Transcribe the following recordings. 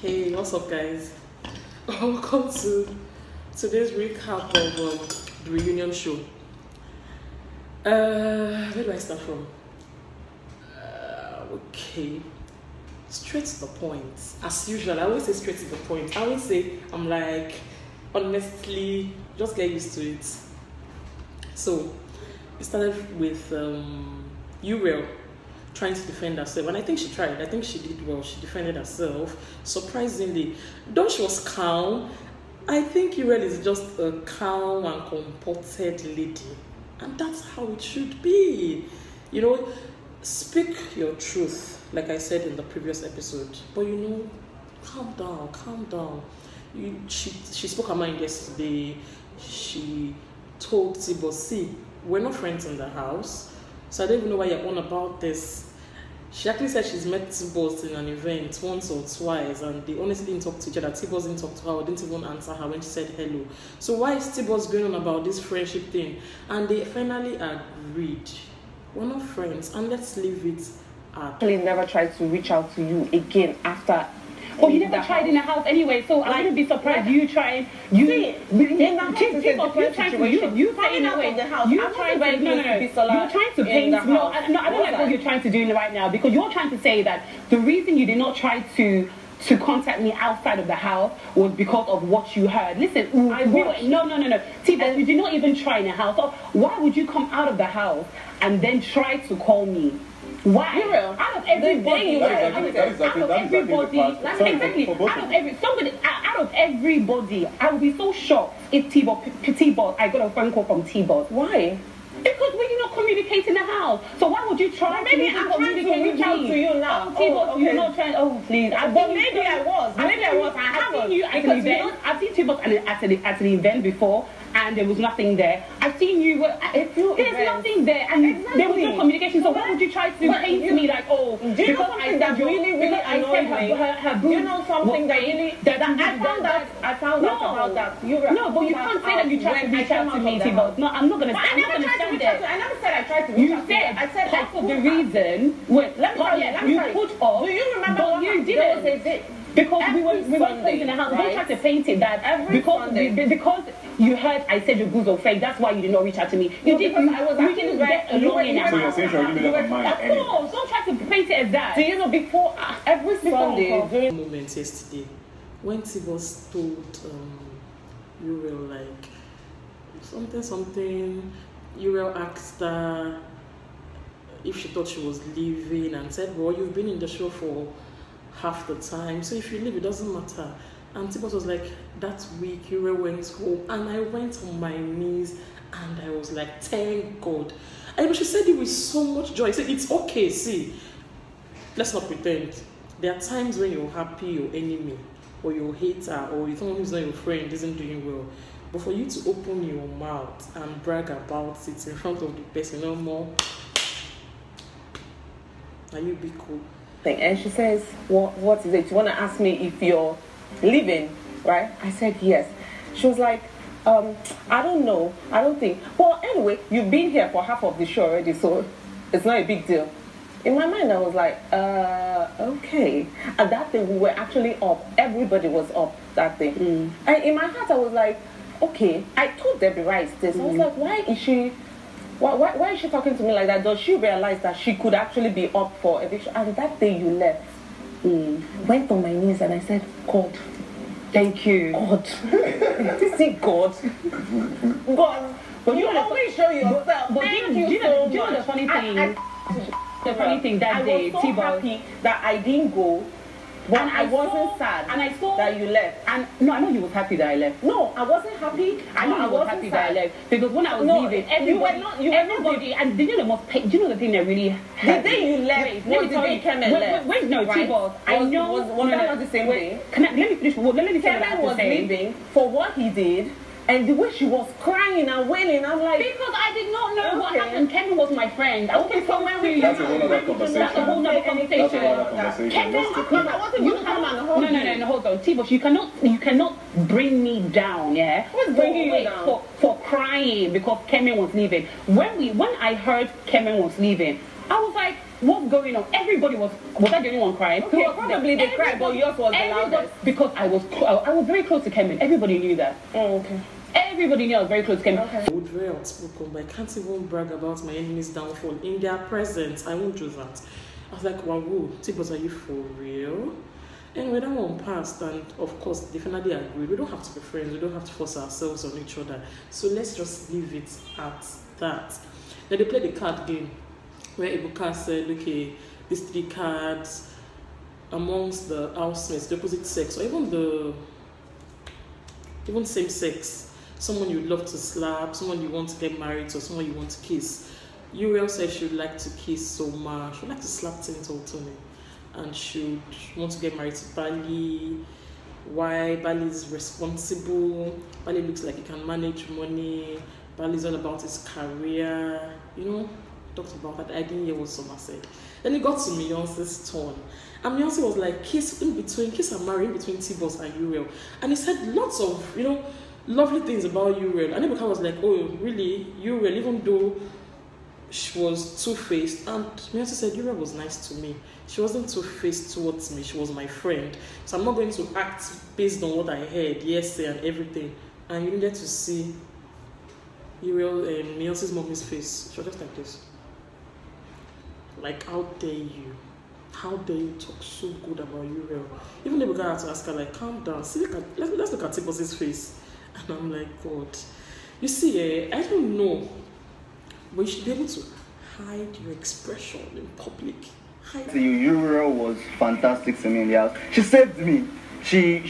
Hey, what's up, guys? Welcome to today's recap of the reunion show. Where do I start from? Okay, straight to the point. As usual, I always say straight to the point. I always say, I'm like, honestly, just get used to it. So, it started with Uriel trying to defend herself, and I think she tried. I think she did well. She defended herself surprisingly. Though she was calm, I think Uriel is just a calm and comported lady, and that's how it should be. You know, speak your truth, like I said in the previous episode. But you know, calm down, calm down. She spoke her mind yesterday. She told Tibo, see, we're not friends in the house, so I don't even know why you're on about this. She actually said she's met Tibos in an event once or twice, and they honestly didn't talk to each other. Tibos didn't talk to her, or didn't even answer her when she said hello. So why is Tibos going on about this friendship thing? And they finally agreed. We're not friends, and let's leave it at. Actually, never tried to reach out to you again after. Oh, you never tried in the house anyway, so I wouldn't be surprised you trying. You in the house is a different situation. You trying out of the house. You trying to you're trying to paint. No, I don't like what you're trying to do right now, because you're trying to say that the reason you did not try to contact me outside of the house was because of what you heard. Listen, no. T-Boss, you did not even try in the house. So why would you come out of the house and then try to call me? Why? Out of everybody, out of everybody, I would be so shocked if T-Boss, I got a phone call from T-Boss. Why? Because we did not communicate in the house. So why would you try to reach out to you now? T-Boss, you're not trying. Oh, please. But maybe I was. I've seen you at an event. I've seen T-Boss at an event before, and there was nothing there. I've seen you. There's nothing there, and there was no communication. So why would you try to paint me like, oh, do you know something that really annoyed me? You know something that really I found out about that. No, but you can't say that you tried to reach out to me, T-Boss. No, I'm not gonna. I never said I tried to reach out to you. I said part of the reason. Wait, let me you put off. Do you remember what you did? Because we weren't friends in the house. Don't try to paint it that because you heard I said your goose or fake. That's why you did not reach out to me. You didn't get along in our house. So you're saying she already made up her mind. Of course, don't try to paint it as that. Do you know before every Sunday during moments yesterday when Tibos told Uriel like something, Uriel asked her if she thought she was leaving and said, well, you've been in the show for half the time, so if you leave it doesn't matter. And Tibos was like, that week Uriel went home and I went on my knees and I was like, thank God. And she said it with so much joy. She said, it's okay, see, let's not pretend. There are times when you're happy your enemy or your hater or someone who's not your friend isn't doing well, but for you to open your mouth and brag about it in front of the person no more, are you be cool? And she says, what is it? You want to ask me if you're leaving, right? I said yes. She was like, I don't know. I don't think. Well, anyway, you've been here for half of the show already, so it's not a big deal. In my mind, I was like, okay. And that day, we were actually up. Everybody was up that day. And in my heart, I was like, okay. I told Debbie Rice this. I was like, why is she talking to me like that? Does she realize that she could actually be up for eviction? And that day you left. Went on my knees and I said, God, thank you. God. See, God. God. But you always show yourself. But you know the funny thing? The funny thing that day, I was so happy that I didn't go. But I wasn't sad that you left. And no, I know you was happy that I left. No, I wasn't happy. I know you was happy that I left. Because when I was leaving, everybody, and did you know the thing that really the day you left, let me tell you, wait, no, T-Boss, I know. Was that not the same day? Let me finish. Let me say what I have to say. Kevin was leaving for what he did. And the way she was crying and wailing, I'm like... Because I did not know what happened. Kevin was my friend. Okay, so when we... That's a whole other conversation. That's a whole other conversation. Kevin, I wasn't going to come and hold you. No, hold on. T-Boss, you cannot bring me down, yeah? Who's bringing you down? For crying because Kevin was leaving. When I heard Kevin was leaving, I was like, what's going on? Everybody was I the only one crying? Okay, probably they cried, but yours was the loudest. Because I was very close to Kevin. Everybody knew that. Oh, okay. Everybody knew I was very close to Kevin. Okay. I would very outspoken, but I can't even brag about my enemy's downfall in their presence. I won't do that. I was like, wow, Tibos, are you for real? Anyway, that one passed, and of course, definitely agreed. We don't have to be friends. We don't have to force ourselves on each other. So let's just leave it at that. Then they played the card game, where Ibuka said, okay, these 3 cards amongst the housemates, the opposite sex, or even same sex, someone you'd love to slap, someone you want to get married to, or someone you want to kiss. Uriel said she would like to kiss Soma, she would like to slap Tony, and she would want to get married to Bali. Why? Bali is responsible, Bali looks like he can manage money, Bali is all about his career, talked about that. I didn't hear what Soma said. Then it got to Beyonce's turn, and Beyonce was like, kiss and marry in between T-Boss and Uriel, and he said lots of lovely things about Uriel, and Ibuka was like, oh really, Uriel, even though she was two-faced, and Beyonce said Uriel was nice to me, she wasn't two-faced towards me, she was my friend, so I'm not going to act based on what I heard yesterday and everything. And you needed to see Uriel and Beyonce's mommy's face. She was just like this. Like, how dare you? How dare you talk so good about Uriel? Even if we got to ask her, like, calm down. See, let's look at T-Boss's face. And I'm like, God. You see, I don't know. But you should be able to hide your expression in public. Uriel was fantastic to me in the house. She saved me. She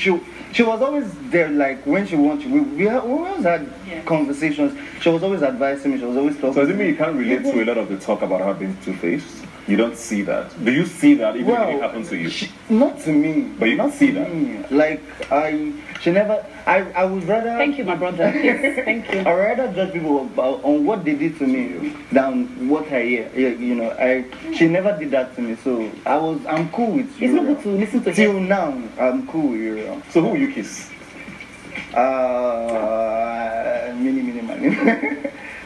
was always there, like when she wanted. We always had conversations. She was always advising me. She was always talking. So does it mean you can't relate to a lot of the talk about her being two-faced? You don't see that. Do you see that even if it happens to you? Not to me. But you don't see that. Like she never. I would rather. Thank you, my brother. Yes, thank you. I rather judge people on what they did to me than what I hear. She never did that to me, so I'm cool with you. It's not good to listen to till now. I'm cool with you. So who will you kiss? Many.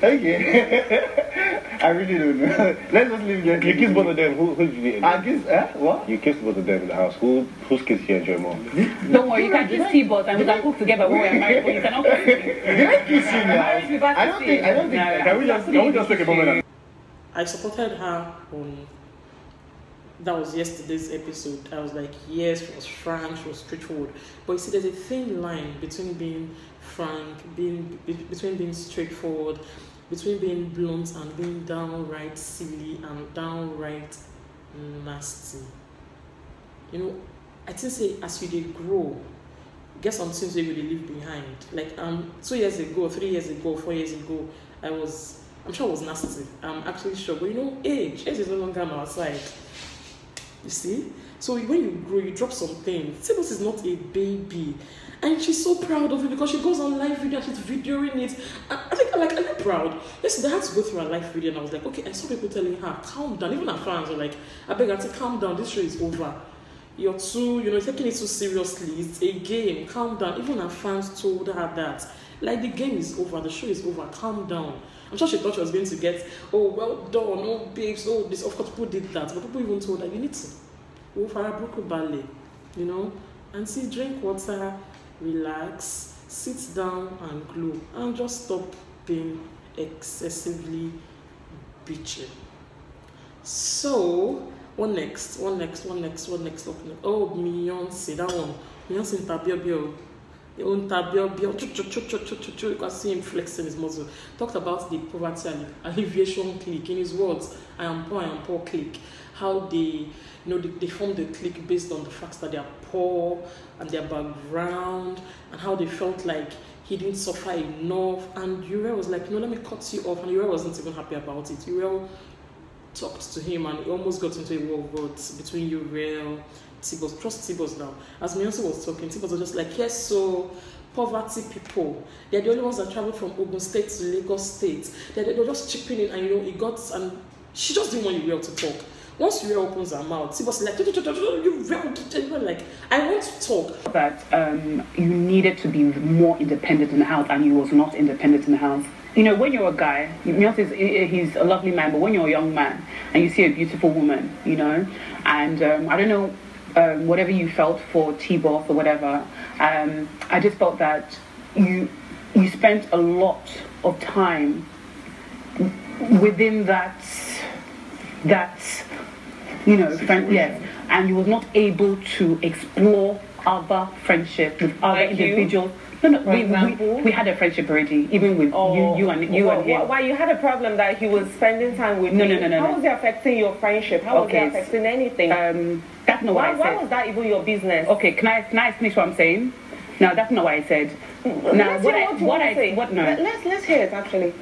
Okay. I really don't know. Let's just leave that. You kiss both of them. Who did you? I kiss. What? You kiss both of them in the house. Whose kiss you enjoy more? Don't worry, you can kiss T-Boss and we can cook together when we're married, but you cannot kiss me. Did I kiss you now? I don't think. Can we just take a moment? I supported her on. That was yesterday's episode. I was like, yes, she was frank, she was straightforward. But you see, there's a thin line between being frank, between being straightforward, between being blunt and being downright silly and downright nasty. I think say as you grow, get some things you really leave behind. Like 2 years ago, 3 years ago, 4 years ago, I'm sure I was nasty. I'm actually sure. But age is no longer on our side. You see? So when you grow, you drop some things. T-Boss is not a baby. And she's so proud of it because she goes on live video and she's videoing it. And I think, like, I'm proud. Yesterday, I had to go through a live video and I was like, okay, I saw people telling her, calm down. Even her fans were like, I beg her to calm down. This show is over. You're taking it too seriously. It's a game. Calm down. Even her fans told her that. Like, the game is over. The show is over. Calm down. I'm sure she thought she was going to get, oh, well done, oh, babes, oh, this. Of course, people did that. But people even told her, you need to go for a broken ballet, and see, drink water, relax, sit down and glow, and just stop being excessively bitchy. So, what next? Oh, Beyonce, that one. Beyonce in Tabio. You can see him flexing his muscle. Talked about the poverty alleviation clique. In his words, I am poor clique. How they formed a clique based on the fact that they are poor and their background and how they felt like he didn't suffer enough. And Uriel was like, let me cut you off. And Uriel wasn't even happy about it. Uriel talked to him and he almost got into a war of words between Uriel, T-Boss. Trust T-Boss now. As Beyonce was talking, T-Boss was just like, yes, so poverty people, they're the only ones that traveled from Ogun State to Lagos State. They're just chipping in and she just didn't want Uriel to talk. Once Uriel opens her mouth, T-Boss is like, you like, I want to talk. That you needed to be more independent in the house and you was not independent in the house. you know, when you're a guy, he's a lovely man, but when you're a young man and you see a beautiful woman, you know, and I don't know, whatever you felt for T-Boss or whatever, I just felt that you spent a lot of time within that you know, yes, and you were not able to explore other friendship with other individuals. We had a friendship already, even with you and him. Why you had a problem that he was spending time with me? No. How was it affecting your friendship? How was it affecting anything? That's not what I said. Why was that even your business? Okay, can I finish what I'm saying? No, that's not what I said. Now, let's hear it actually.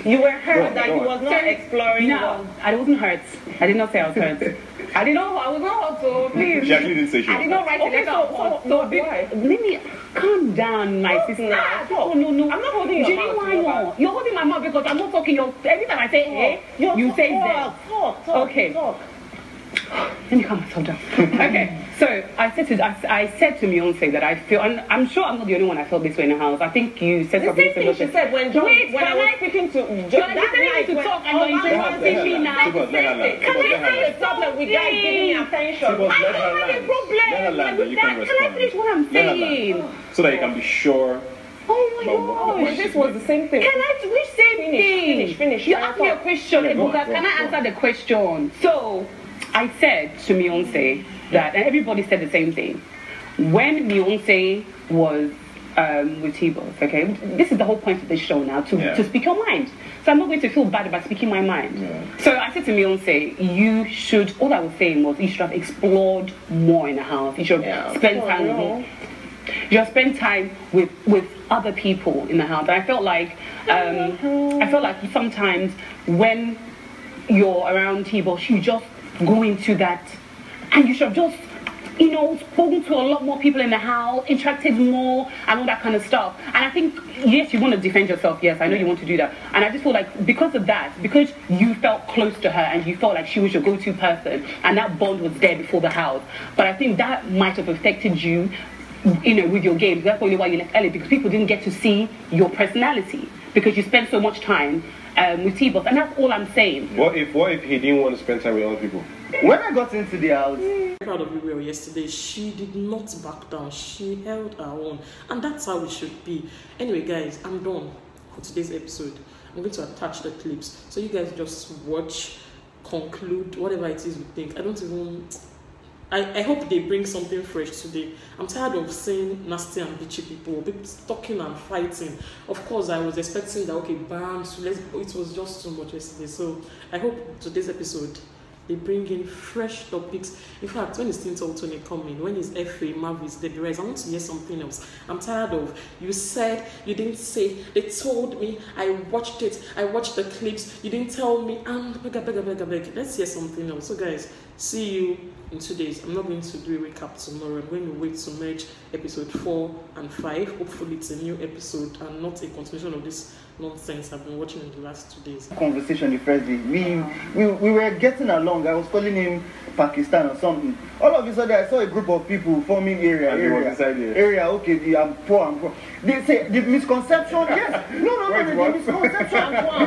You were hurt that he was not exploring. No, I wasn't hurt. I did not say I was hurt. I was not hurt, so please. She actually didn't say she was. I did not write a letter. So let me calm down, my sister. No. I'm not holding your mouth. You're holding my mouth because I'm not talking. Every time I say hey, you say that. Talk. Okay. Let me calm myself down. Okay, so I said to Beyonce that I feel, and I'm sure I'm not the only one I felt this way in the house. I think you said something similar. She said when I was speaking to John, that night to talk and you're interrupting me now. Can I say the problem with guys giving me attention? I don't have a problem with that. Can I finish what I'm saying? So that you can be sure. Oh my gosh. This was the same thing. Which same thing? Finish. You asked me a question, Ebuka. Can I answer the question? So, I said to Beyonce that, and everybody said the same thing. When Beyonce was with T-Boss, okay, this is the whole point of this show now, to speak your mind. So I'm not going to feel bad about speaking my mind. Yeah. So I said to Beyonce, all I was saying was you should have explored more in the house. You should have spent time with me. You should have spent time with other people in the house. And I felt like sometimes when you're around T-Boss, you just go into that, and you should have just, you know, spoken to a lot more people in the house, interacted more, and all that kind of stuff. And I think, yes, you want to defend yourself. Yes, I know you want to do that. And I just feel like because of that, because you felt close to her and you felt like she was your go-to person, and that bond was there before the house. But I think that might have affected you, you know, with your games. That's probably why you left early, because people didn't get to see your personality because you spent so much time with T-Boss, and that's all I'm saying. What if he didn't want to spend time with other people? When I got into the house, proud of Ariel yesterday. She did not back down. She held her own, and that's how it should be. Anyway, guys, I'm done for today's episode. I'm going to attach the clips so you guys just watch, conclude, whatever it is you think. I hope they bring something fresh today. I'm tired of seeing nasty and bitchy people talking and fighting. Of course, I was expecting that, okay, bam, so it was just too much yesterday. So I hope today's episode, they bring in fresh topics. In fact, when is Tinto Tony coming? When is FA, Mavis, Debbie Rice? I want to hear something else. I'm tired of, you said, you didn't say, they told me, I watched it, I watched the clips, you didn't tell me, beg. Let's hear something else. So guys, see you in 2 days. I'm not going to do a recap tomorrow. I'm going to wait to merge episode 4 and 5. Hopefully it's a new episode and not a continuation of this nonsense I've been watching in the last 2 days. Conversation the first day. We were getting along. I was calling him Pakistan or something. All of a sudden I saw a group of people forming area. Okay, I'm poor. They say the misconception. Yes. No. The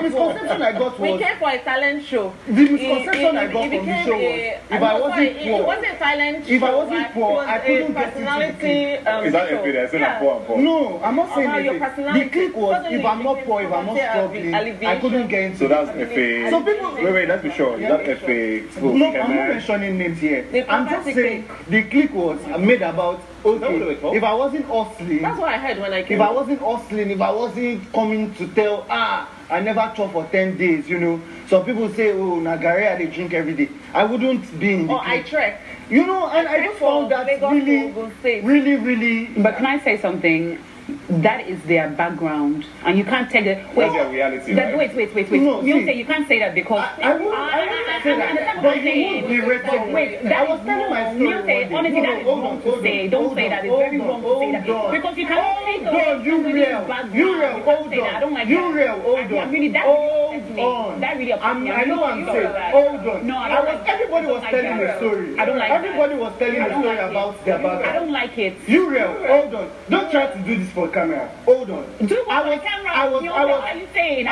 misconception I got was, we came for a talent show. The misconception I got from the show was, if I wasn't poor, it wasn't a talent show. If I wasn't poor, I couldn't get personality. Is that FA that said I'm poor? No, I'm not saying anything. The click was, if I'm not poor, if I'm not struggling, I couldn't get into. So that's FA. So people, wait, let's be sure. Is that FA? No, I'm not mentioning names here. I'm just saying the click was made about, okay, if I wasn't hustling, that's what I heard when I came. If I wasn't hustling, if I wasn't coming to tell, I never chop for 10 days, you know. Some people say, oh, Nagarea, they drink every day. I wouldn't be in the I trek. You know, and I just found that really. But can I say something? That is their background, and you can't take it. That's their reality. Wait. No, you can't say that because I won't say that. But you won't be reckless. Wait, I was telling my story. Honestly, that is wrong to say. Don't say that. It's very wrong to say that because you cannot take You real. Hold on. I don't like that. You real. Hold on. Really, that me. That really upset me. I know what I'm saying. Hold on. No, everybody was telling the story. I don't like Everybody was telling the story about their background. I don't like it. You real, hold on. Don't try to do this for camera. Hold on. Do what on the camera? What are you saying?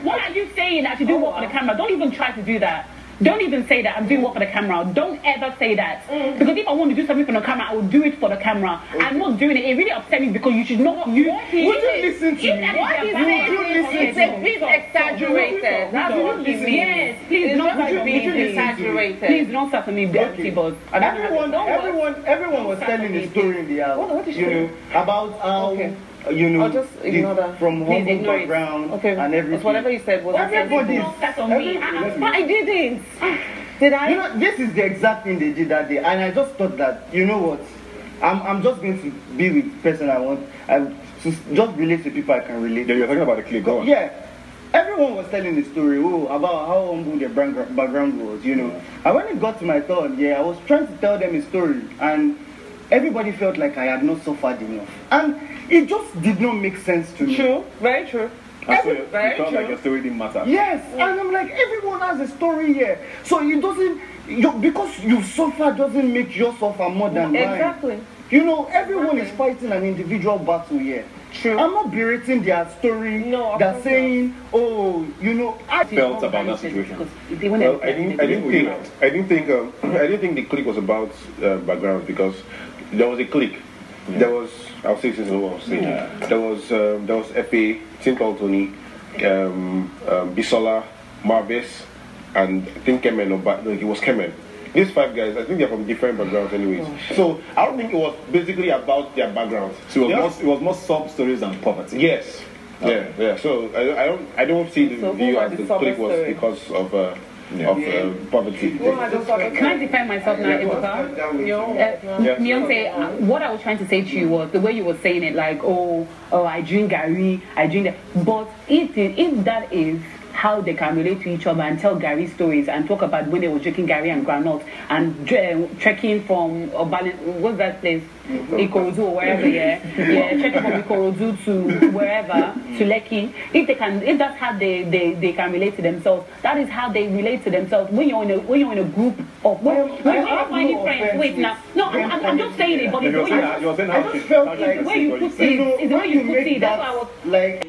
What are you saying that you do work on the camera? Don't even try to do that. Don't even say that I'm doing work for the camera. Don't ever say that. Because if I want to do something for the camera, I will do it for the camera. Okay. I'm not doing it. It really upset me because you should not. Would you listen to me? It's a bit exaggerated. That's what he means. Yes, please don't be exaggerated. Please don't start for me, keyboard. Everyone was telling the story in the house. You know about how. You know, just ignore that. From humble background and everything. Whatever you said was everybody. That's on me. But I didn't. Did I? You know, this is the exact thing they did that day, and I just thought that, you know what, I'm just going to be with the person I want. To just relate to people I can relate. Yeah, you're talking about the clique. Go on. Yeah. Everyone was telling the story about how humble their background was, you know. And when it got to my turn, I was trying to tell them a story, and everybody felt like I had not suffered enough. And it just did not make sense to me. True, very true. So you felt like your story didn't matter. Yes, and I'm like, everyone has a story here. So it doesn't, because you suffer doesn't make you suffer more than mine. Exactly. You know, everyone is fighting an individual battle here. True. I'm not berating their story. No, they're saying, oh, you know, I felt about that situation. Well, I didn't think the clique was about background, because there was a clique. There was, I'll say since I was saying, there was F.A., Tim Tony, Bisola, Marvis, and I think Kemen, but no, he was Kemen. These 5 guys, I think they're from different backgrounds anyways. So I don't think it was basically about their background. So it was more sob stories than poverty. Yes. Okay. Yeah. So I don't see the view as the clique was because of poverty. Can I defend myself now, Ibuka? Beyonce, what I was trying to say to you was the way you were saying it, like, I drink Gary, I drink that. But if that is how they can relate to each other and tell Gary stories and talk about when they were drinking Gary and Granot and trekking from what's that place? Ikorodu or wherever, trekking from Ikorodu to wherever, to Lekki. If that's how they can relate to themselves, that is how they relate to themselves. When you're in a group of when you're finding friends. Wait now, no, I'm just saying it, but it's the way you put it. That's why I was like.